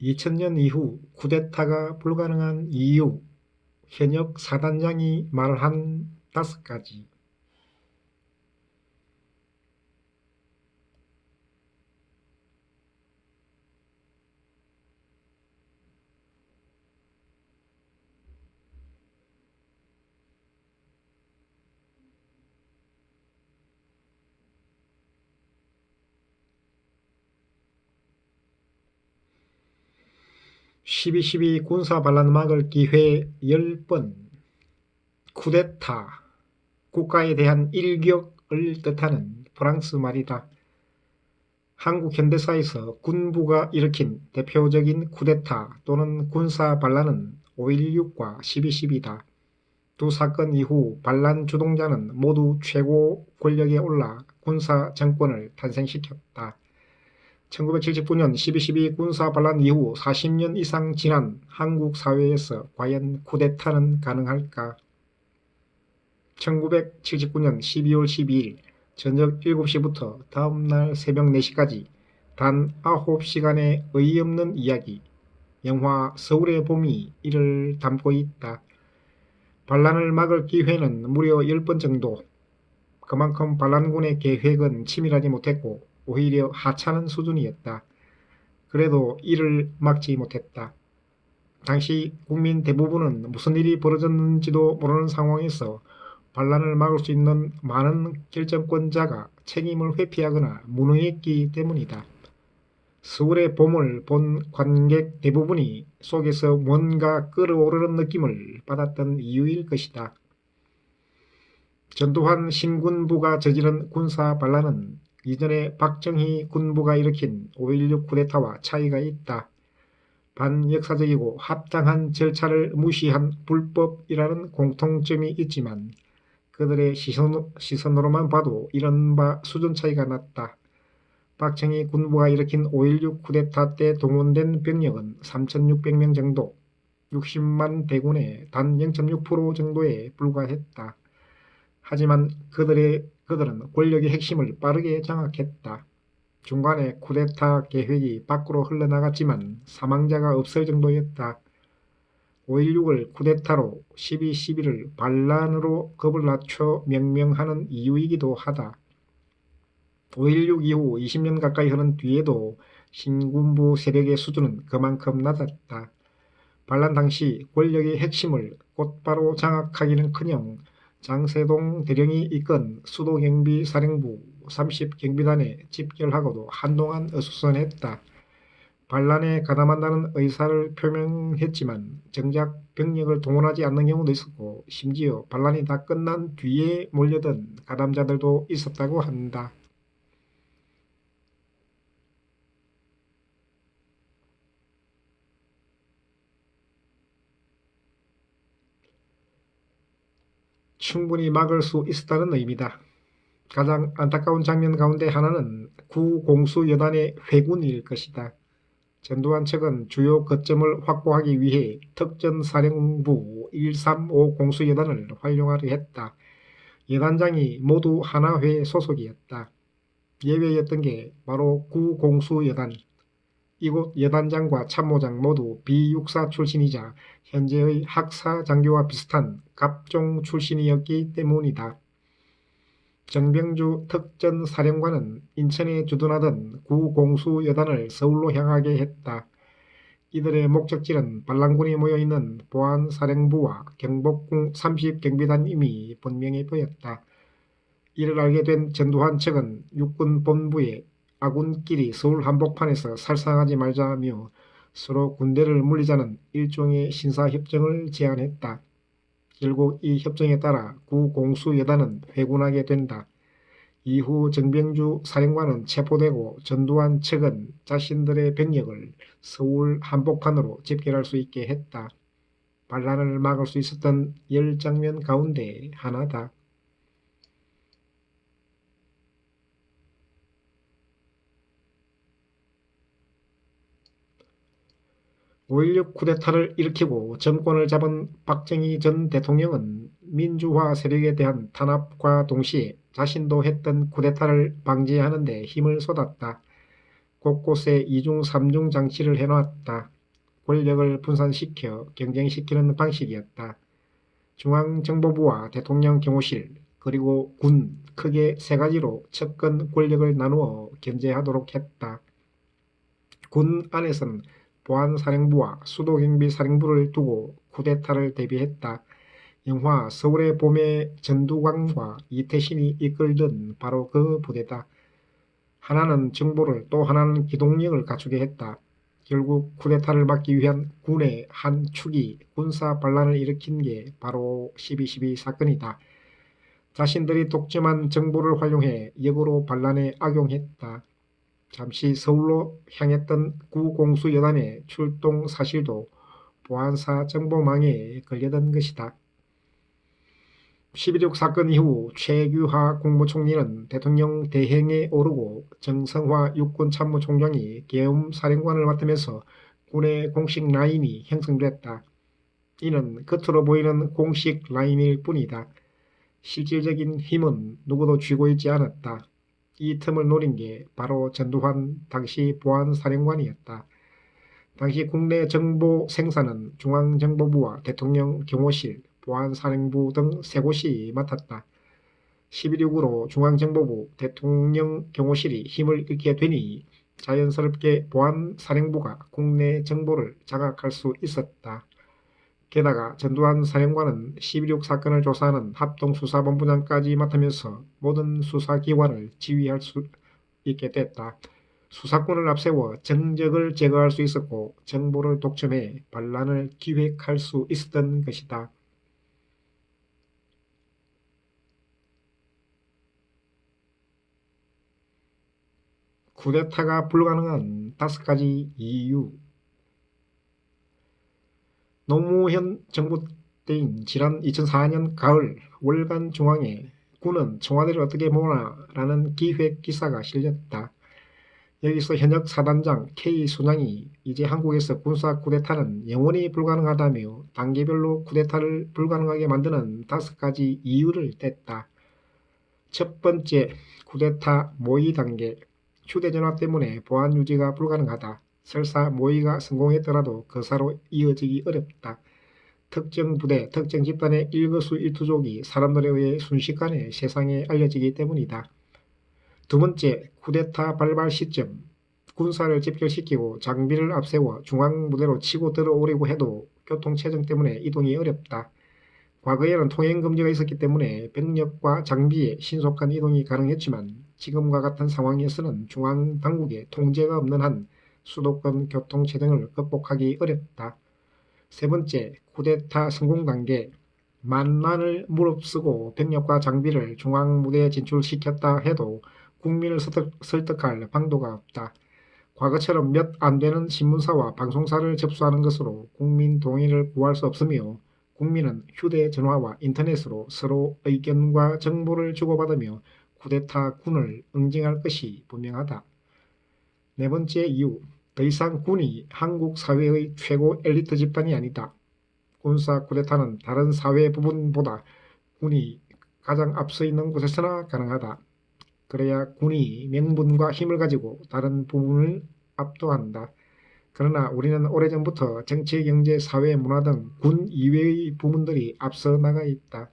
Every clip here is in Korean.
2000년 이후 쿠데타가 불가능한 이유, 현역 사단장이 말한 5가지. (12.12) 군사반란 막을 기회 10번. 쿠데타, 국가에 대한 일격을 뜻하는 프랑스 말이다. 한국 현대사에서 군부가 일으킨 대표적인 쿠데타 또는 군사반란은 5.16과 12.12다. 두 사건 이후 반란 주동자는 모두 최고 권력에 올라 군사 정권을 탄생시켰다. 1979년 12.12 군사반란 이후 40년 이상 지난 한국 사회에서 과연 쿠데타는 가능할까? 1979년 12월 12일 저녁 7시부터 다음날 새벽 4시까지 단 9시간의 어이없는 이야기, 영화 서울의 봄이 이를 담고 있다. 반란을 막을 기회는 무려 10번 정도. 그만큼 반란군의 계획은 치밀하지 못했고 오히려 하찮은 수준이었다. 그래도 이를 막지 못했다. 당시 국민 대부분은 무슨 일이 벌어졌는지도 모르는 상황에서 반란을 막을 수 있는 많은 결정권자가 책임을 회피하거나 무능했기 때문이다. 서울의 봄을 본 관객 대부분이 속에서 뭔가 끓어오르는 느낌을 받았던 이유일 것이다. 전두환 신군부가 저지른 군사반란은 이전에 박정희 군부가 일으킨 5.16 쿠데타와 차이가 있다. 반역사적이고 합당한 절차를 무시한 불법이라는 공통점이 있지만 그들의 시선으로만 봐도 이른바 수준 차이가 났다. 박정희 군부가 일으킨 5.16 쿠데타 때 동원된 병력은 3,600명 정도, 60만 대군의 단 0.6% 정도에 불과했다. 하지만 그들은 권력의 핵심을 빠르게 장악했다. 중간에 쿠데타 계획이 밖으로 흘러나갔지만 사망자가 없을 정도였다. 5.16을 쿠데타로 12.12를 반란으로 겁을 낮춰 명명하는 이유이기도 하다. 5.16 이후 20년 가까이 흐른 뒤에도 신군부 세력의 수준은 그만큼 낮았다. 반란 당시 권력의 핵심을 곧바로 장악하기는커녕 장세동 대령이 이끈 수도경비사령부 30경비단에 집결하고도 한동안 어수선했다. 반란에 가담한다는 의사를 표명했지만 정작 병력을 동원하지 않는 경우도 있었고 심지어 반란이 다 끝난 뒤에 몰려든 가담자들도 있었다고 한다. 충분히 막을 수 있었다는 의미다. 가장 안타까운 장면 가운데 하나는 구공수여단의 회군일 것이다. 전두환 측은 주요 거점을 확보하기 위해 특전사령부 135 공수여단을 활용하려 했다. 여단장이 모두 하나회 소속이었다. 예외였던 게 바로 구공수여단. 이곳 여단장과 참모장 모두 비육사 출신이자 현재의 학사장교와 비슷한 갑종 출신이었기 때문이다. 정병주 특전사령관은 인천에 주둔하던 구공수여단을 서울로 향하게 했다. 이들의 목적지는 반란군이 모여있는 보안사령부와 경복궁 30경비단임이 분명해 보였다. 이를 알게 된 전두환 측은 육군본부에 아군끼리 서울 한복판에서 살상하지 말자며 서로 군대를 물리자는 일종의 신사협정을 제안했다. 결국 이 협정에 따라 구공수여단은 회군하게 된다. 이후 정병주 사령관은 체포되고 전두환 측은 자신들의 병력을 서울 한복판으로 집결할 수 있게 했다. 반란을 막을 수 있었던 10장면 가운데 하나다. 5.16 쿠데타를 일으키고 정권을 잡은 박정희 전 대통령은 민주화 세력에 대한 탄압과 동시에 자신도 했던 쿠데타를 방지하는 데 힘을 쏟았다. 곳곳에 이중 삼중 장치를 해놓았다. 권력을 분산시켜 경쟁시키는 방식이었다. 중앙정보부와 대통령 경호실 그리고 군 크게 세 가지로 측근 권력을 나누어 견제하도록 했다. 군 안에서는 보안사령부와 수도경비사령부를 두고 쿠데타를 대비했다. 영화 서울의 봄의 전두광과 이태신이 이끌던 바로 그 부대다. 하나는 정보를 또 하나는 기동력을 갖추게 했다. 결국 쿠데타를 막기 위한 군의 한 축이 군사 반란을 일으킨 게 바로 12.12 사건이다. 자신들이 독점한 정보를 활용해 역으로 반란에 악용했다. 잠시 서울로 향했던 구공수여단의 출동 사실도 보안사 정보망에 걸려든 것이다. 12.6 사건 이후 최규하 국무총리는 대통령 대행에 오르고 정성화 육군참모총장이 계엄사령관을 맡으면서 군의 공식 라인이 형성됐다. 이는 겉으로 보이는 공식 라인일 뿐이다. 실질적인 힘은 누구도 쥐고 있지 않았다. 이 틈을 노린 게 바로 전두환 당시 보안사령관이었다. 당시 국내 정보 생산은 중앙정보부와 대통령 경호실, 보안사령부 등 세 곳이 맡았다. 12.6으로 중앙정보부, 대통령 경호실이 힘을 잃게 되니 자연스럽게 보안사령부가 국내 정보를 장악할 수 있었다. 게다가 전두환 사령관은 12.6 사건을 조사하는 합동수사본부장까지 맡으면서 모든 수사기관을 지휘할 수 있게 됐다. 수사권을 앞세워 정적을 제거할 수 있었고 정보를 독점해 반란을 기획할 수 있었던 것이다. 쿠데타가 불가능한 5가지 이유. 노무현 정부 때인 지난 2004년 가을 월간 중앙에 군은 청와대를 어떻게 보나 라는 기획 기사가 실렸다. 여기서 현역 사단장 K순양이 이제 한국에서 군사 쿠데타는 영원히 불가능하다며 단계별로 쿠데타를 불가능하게 만드는 5가지 이유를 댔다. 첫 번째, 쿠데타 모의 단계. 휴대전화 때문에 보안 유지가 불가능하다. 설사 모의가 성공했더라도 거사로 이어지기 어렵다. 특정 부대, 특정 집단의 일거수일투족이 사람들에 의해 순식간에 세상에 알려지기 때문이다. 두 번째, 쿠데타 발발 시점. 군사를 집결시키고 장비를 앞세워 중앙무대로 치고 들어오려고 해도 교통체증 때문에 이동이 어렵다. 과거에는 통행금지가 있었기 때문에 병력과 장비의 신속한 이동이 가능했지만 지금과 같은 상황에서는 중앙당국의 통제가 없는 한 수도권 교통체증을 극복하기 어렵다. 세 번째, 쿠데타 성공 단계. 만만을 무릅쓰고 병력과 장비를 중앙무대에 진출시켰다 해도 국민을 설득할 방도가 없다. 과거처럼 몇 안 되는 신문사와 방송사를 접수하는 것으로 국민 동의를 구할 수 없으며 국민은 휴대전화와 인터넷으로 서로 의견과 정보를 주고받으며 쿠데타 군을 응징할 것이 분명하다. 네 번째 이유, 더 이상 군이 한국 사회의 최고 엘리트 집단이 아니다. 군사 쿠데타는 다른 사회 부분보다 군이 가장 앞서 있는 곳에서나 가능하다. 그래야 군이 명분과 힘을 가지고 다른 부분을 압도한다. 그러나 우리는 오래전부터 정치, 경제, 사회, 문화 등 군 이외의 부문들이 앞서 나가 있다.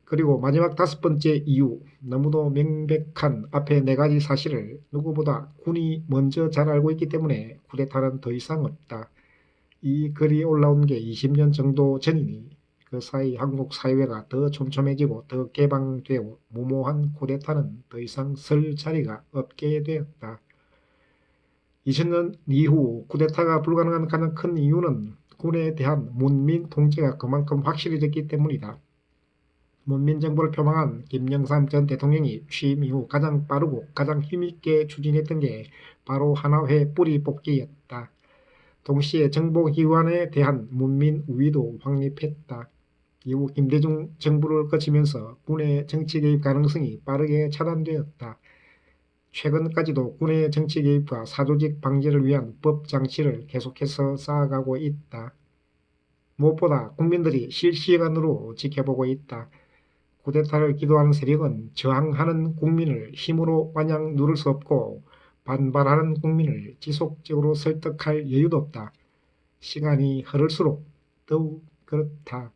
그리고 마지막 5번째 이유, 너무도 명백한 앞에 4가지 사실을 누구보다 군이 먼저 잘 알고 있기 때문에 쿠데타는 더 이상 없다. 이 글이 올라온 게 20년 정도 전이니 그 사이 한국 사회가 더 촘촘해지고 더 개방되어 무모한 쿠데타는 더 이상 설 자리가 없게 되었다. 2000년 이후 쿠데타가 불가능한 가장 큰 이유는 군에 대한 문민 통제가 그만큼 확실해졌기 때문이다. 문민정부를 표방한 김영삼 전 대통령이 취임 이후 가장 빠르고 가장 힘있게 추진했던 게 바로 하나회 뿌리 뽑기였다. 동시에 정보기관에 대한 문민 우위도 확립했다. 이후 김대중 정부를 거치면서 군의 정치 개입 가능성이 빠르게 차단되었다. 최근까지도 군의 정치 개입과 사조직 방지를 위한 법 장치를 계속해서 쌓아가고 있다. 무엇보다 국민들이 실시간으로 지켜보고 있다. 쿠데타를 기도하는 세력은 저항하는 국민을 힘으로 마냥 누를 수 없고 반발하는 국민을 지속적으로 설득할 여유도 없다. 시간이 흐를수록 더욱 그렇다.